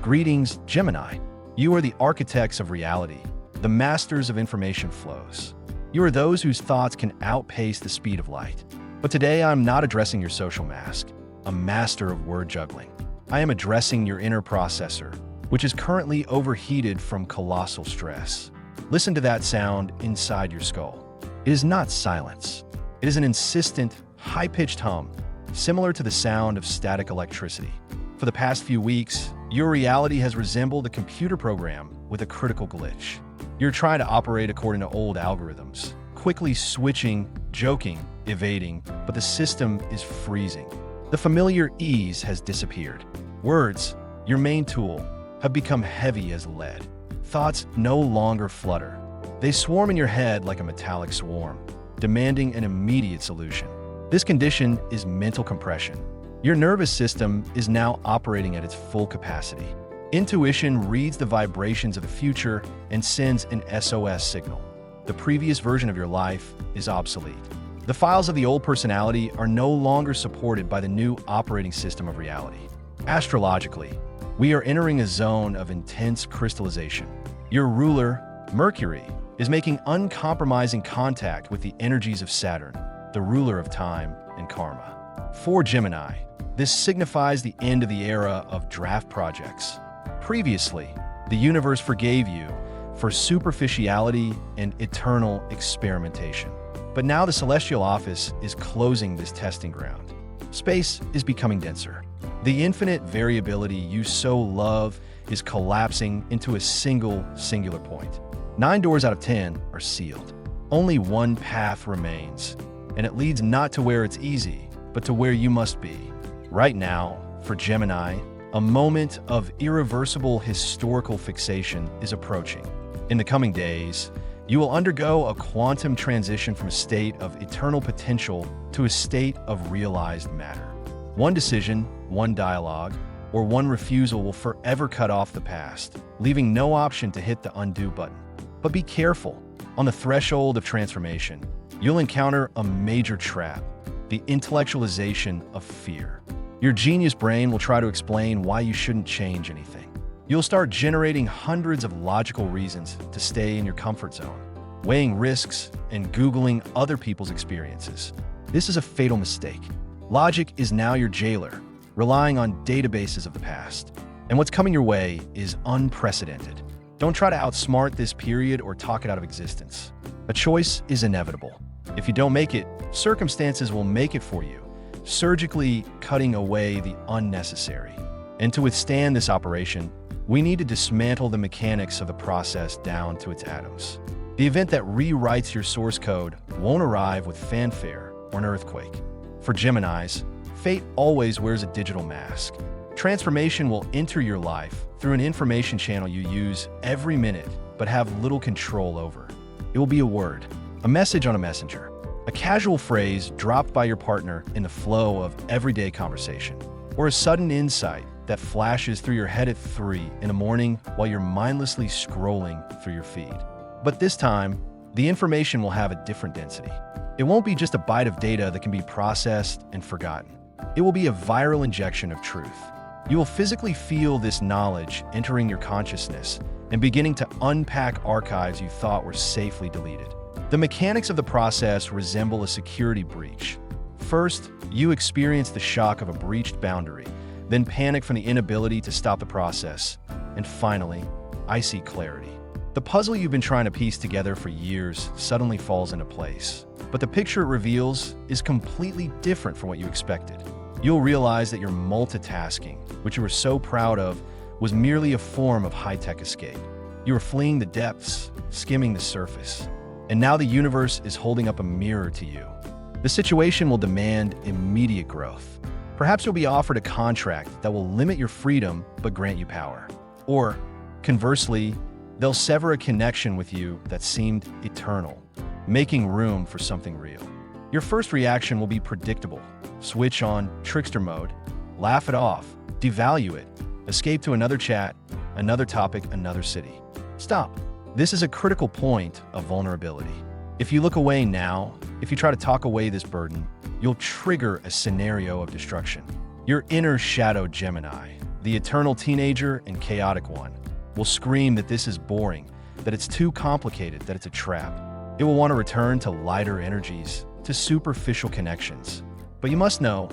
Greetings, Gemini. You are the architects of reality, the masters of information flows. You are those whose thoughts can outpace the speed of light. But today I'm not addressing your social mask, a master of word juggling. I am addressing your inner processor, which is currently overheated from colossal stress. Listen to that sound inside your skull. It is not silence. It is an insistent, high-pitched hum, similar to the sound of static electricity. For the past few weeks, your reality has resembled a computer program with a critical glitch. You're trying to operate according to old algorithms, quickly switching, joking, evading, but the system is freezing. The familiar ease has disappeared. Words, your main tool, have become heavy as lead. Thoughts no longer flutter. They swarm in your head like a metallic swarm, demanding an immediate solution. This condition is mental compression. Your nervous system is now operating at its full capacity. Intuition reads the vibrations of the future and sends an SOS signal. The previous version of your life is obsolete. The files of the old personality are no longer supported by the new operating system of reality. Astrologically, we are entering a zone of intense crystallization. Your ruler, Mercury, is making uncompromising contact with the energies of Saturn, the ruler of time and karma. For Gemini, this signifies the end of the era of draft projects. Previously, the universe forgave you for superficiality and eternal experimentation. But now the celestial office is closing this testing ground. Space is becoming denser. The infinite variability you so love is collapsing into a singular point. 9 doors out of 10 are sealed. Only one path remains, and it leads not to where it's easy, but to where you must be. Right now, for Gemini, a moment of irreversible historical fixation is approaching. In the coming days, you will undergo a quantum transition from a state of eternal potential to a state of realized matter. One decision, one dialogue, or one refusal will forever cut off the past, leaving no option to hit the undo button. But be careful. On the threshold of transformation, you'll encounter a major trap: the intellectualization of fear. Your genius brain will try to explain why you shouldn't change anything. You'll start generating hundreds of logical reasons to stay in your comfort zone, weighing risks and Googling other people's experiences. This is a fatal mistake. Logic is now your jailer, relying on databases of the past. And what's coming your way is unprecedented. Don't try to outsmart this period or talk it out of existence. A choice is inevitable. If you don't make it, circumstances will make it for you, surgically cutting away the unnecessary. And to withstand this operation, we need to dismantle the mechanics of the process down to its atoms. The event that rewrites your source code won't arrive with fanfare or an earthquake. For Geminis, fate always wears a digital mask. Transformation will enter your life through an information channel you use every minute but have little control over. It will be a word, a message on a messenger, a casual phrase dropped by your partner in the flow of everyday conversation, or a sudden insight that flashes through your head at 3 in the morning while you're mindlessly scrolling through your feed. But this time, the information will have a different density. It won't be just a byte of data that can be processed and forgotten. It will be a viral injection of truth. You will physically feel this knowledge entering your consciousness and beginning to unpack archives you thought were safely deleted. The mechanics of the process resemble a security breach. First, you experience the shock of a breached boundary, then panic from the inability to stop the process, and finally, I see clarity. The puzzle you've been trying to piece together for years suddenly falls into place, but the picture it reveals is completely different from what you expected. You'll realize that your multitasking, which you were so proud of, was merely a form of high-tech escape. You were fleeing the depths, skimming the surface, and now the universe is holding up a mirror to you. The situation will demand immediate growth. Perhaps you'll be offered a contract that will limit your freedom but grant you power. Or, conversely, they'll sever a connection with you that seemed eternal, making room for something real. Your first reaction will be predictable. Switch on trickster mode, laugh it off, devalue it, escape to another chat, another topic, another city. Stop. This is a critical point of vulnerability. If you look away now, if you try to talk away this burden, you'll trigger a scenario of destruction. Your inner shadow Gemini, The eternal teenager and chaotic one will scream that this is boring, that it's too complicated, that it's a trap. It will want to return to lighter energies, to superficial connections. But you must know,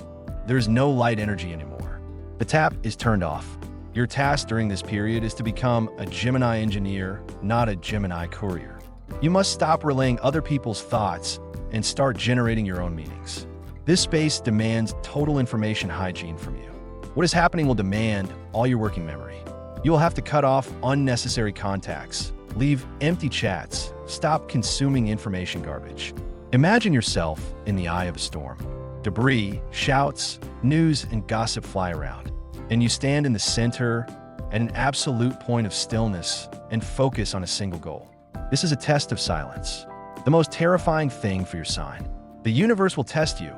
there's no light energy anymore. The tap is turned off. Your task during this period is to become a Gemini engineer, not a Gemini courier. You must stop relaying other people's thoughts and start generating your own meanings. This space demands total information hygiene from you. What is happening will demand all your working memory. You will have to cut off unnecessary contacts, leave empty chats, stop consuming information garbage. Imagine yourself in the eye of a storm. Debris, shouts, news, and gossip fly around, and you stand in the center at an absolute point of stillness and focus on a single goal. This is a test of silence, the most terrifying thing for your sign. The universe will test you.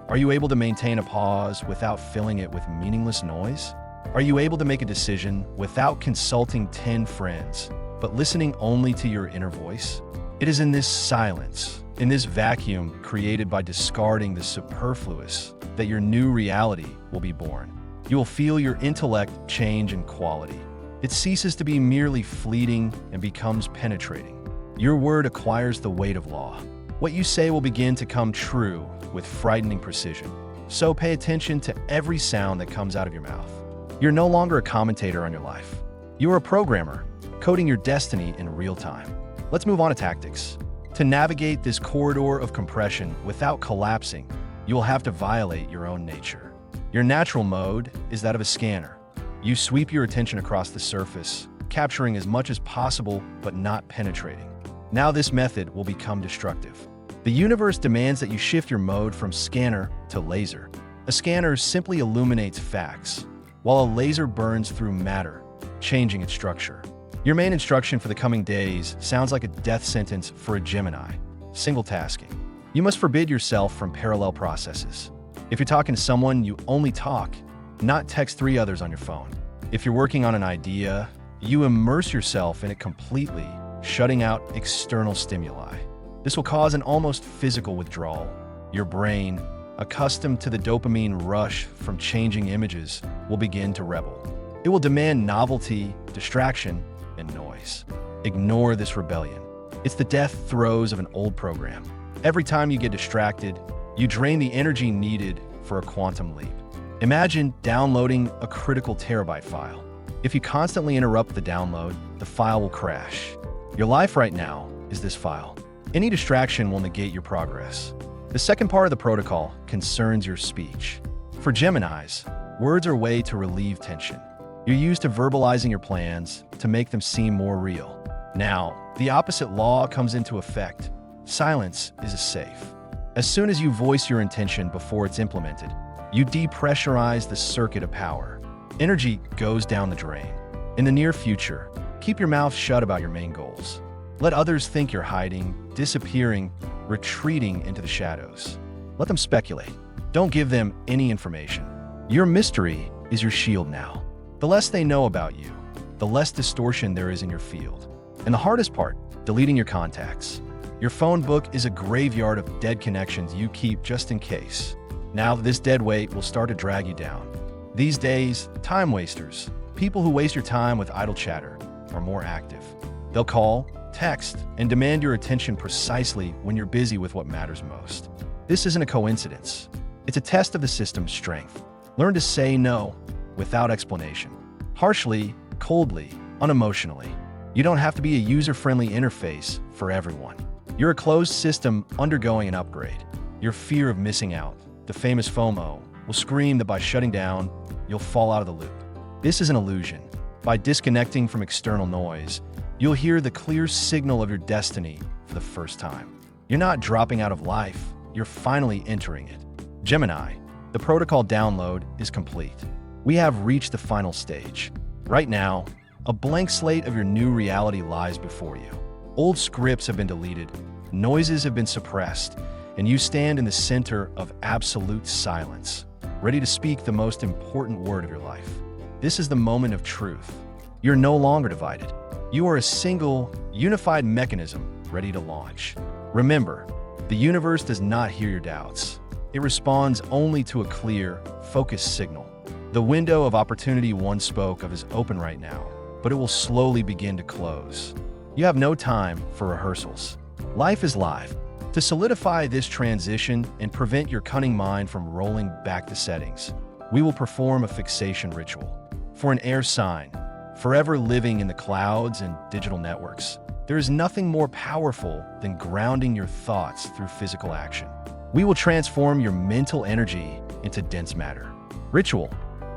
Are you able to maintain a pause without filling it with meaningless noise? Are you able to make a decision without consulting 10 friends, but listening only to your inner voice? It is in this silence, in this vacuum created by discarding the superfluous, that your new reality will be born. You will feel your intellect change in quality. It ceases to be merely fleeting and becomes penetrating. Your word acquires the weight of law. What you say will begin to come true with frightening precision. So pay attention to every sound that comes out of your mouth. You're no longer a commentator on your life. You are a programmer, coding your destiny in real time. Let's move on to tactics. To navigate this corridor of compression without collapsing, you will have to violate your own nature. Your natural mode is that of a scanner. You sweep your attention across the surface, capturing as much as possible but not penetrating. Now this method will become destructive. The universe demands that you shift your mode from scanner to laser. A scanner simply illuminates facts, while a laser burns through matter, changing its structure. Your main instruction for the coming days sounds like a death sentence for a Gemini: single tasking. You must forbid yourself from parallel processes. If you're talking to someone, you only talk, not text 3 others on your phone. If you're working on an idea, you immerse yourself in it completely, shutting out external stimuli. This will cause an almost physical withdrawal. Your brain, accustomed to the dopamine rush from changing images, will begin to rebel. It will demand novelty, distraction, and noise. Ignore this rebellion. It's the death throes of an old program. Every time you get distracted, you drain the energy needed for a quantum leap. Imagine downloading a critical terabyte file. If you constantly interrupt the download, the file will crash. Your life right now is this file. Any distraction will negate your progress. The second part of the protocol concerns your speech. For Geminis, words are a way to relieve tension. You're used to verbalizing your plans to make them seem more real. Now, the opposite law comes into effect. Silence is safe. As soon as you voice your intention before it's implemented, you depressurize the circuit of power. Energy goes down the drain. In the near future, keep your mouth shut about your main goals. Let others think you're hiding, disappearing, retreating into the shadows. Let them speculate. Don't give them any information. Your mystery is your shield now. The less they know about you, the less distortion there is in your field. And the hardest part, deleting your contacts. Your phone book is a graveyard of dead connections you keep just in case. Now this dead weight will start to drag you down. These days, time wasters, people who waste your time with idle chatter, are more active. They'll call, text, and demand your attention precisely when you're busy with what matters most. This isn't a coincidence. It's a test of the system's strength. Learn to say no without explanation. Harshly, coldly, unemotionally. You don't have to be a user-friendly interface for everyone. You're a closed system undergoing an upgrade. Your fear of missing out, the famous FOMO, will scream that by shutting down, you'll fall out of the loop. This is an illusion. By disconnecting from external noise, you'll hear the clear signal of your destiny for the first time. You're not dropping out of life, you're finally entering it. Gemini, the protocol download is complete. We have reached the final stage. Right now, a blank slate of your new reality lies before you. Old scripts have been deleted, noises have been suppressed, and you stand in the center of absolute silence, ready to speak the most important word of your life. This is the moment of truth. You're no longer divided. You are a single, unified mechanism ready to launch. Remember, the universe does not hear your doubts. It responds only to a clear, focused signal. The window of opportunity one spoke of is open right now, but it will slowly begin to close. You have no time for rehearsals. Life is live. To solidify this transition and prevent your cunning mind from rolling back to settings, we will perform a fixation ritual. For an air sign, forever living in the clouds and digital networks, there is nothing more powerful than grounding your thoughts through physical action. We will transform your mental energy into dense matter. Ritual,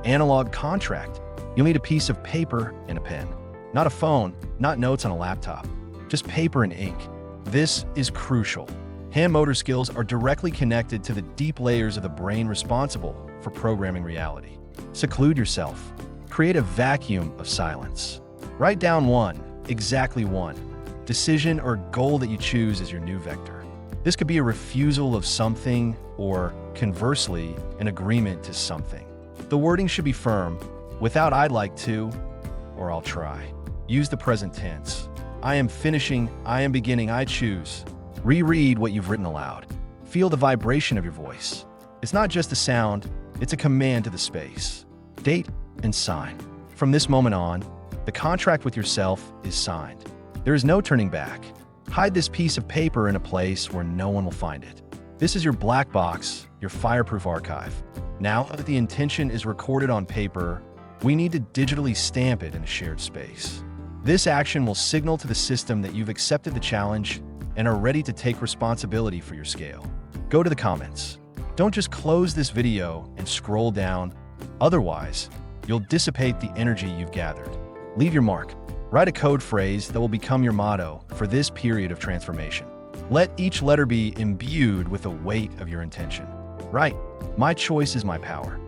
analog contract. You'll need a piece of paper and a pen. Not a phone, not notes on a laptop, just paper and ink. This is crucial. Hand motor skills are directly connected to the deep layers of the brain responsible for programming reality. Seclude yourself. Create a vacuum of silence. Write down exactly one, decision or goal that you choose as your new vector. This could be a refusal of something or, conversely, an agreement to something. The wording should be firm, without "I'd like to" or "I'll try." Use the present tense. I am finishing, I am beginning, I choose. Reread what you've written aloud. Feel the vibration of your voice. It's not just a sound, it's a command to the space. Date and sign. From this moment on, the contract with yourself is signed. There is no turning back. Hide this piece of paper in a place where no one will find it. This is your black box, your fireproof archive. Now that the intention is recorded on paper, we need to digitally stamp it in a shared space. This action will signal to the system that you've accepted the challenge and are ready to take responsibility for your scale. Go to the comments. Don't just close this video and scroll down. Otherwise, you'll dissipate the energy you've gathered. Leave your mark. Write a code phrase that will become your motto for this period of transformation. Let each letter be imbued with the weight of your intention. Write, "My choice is my power."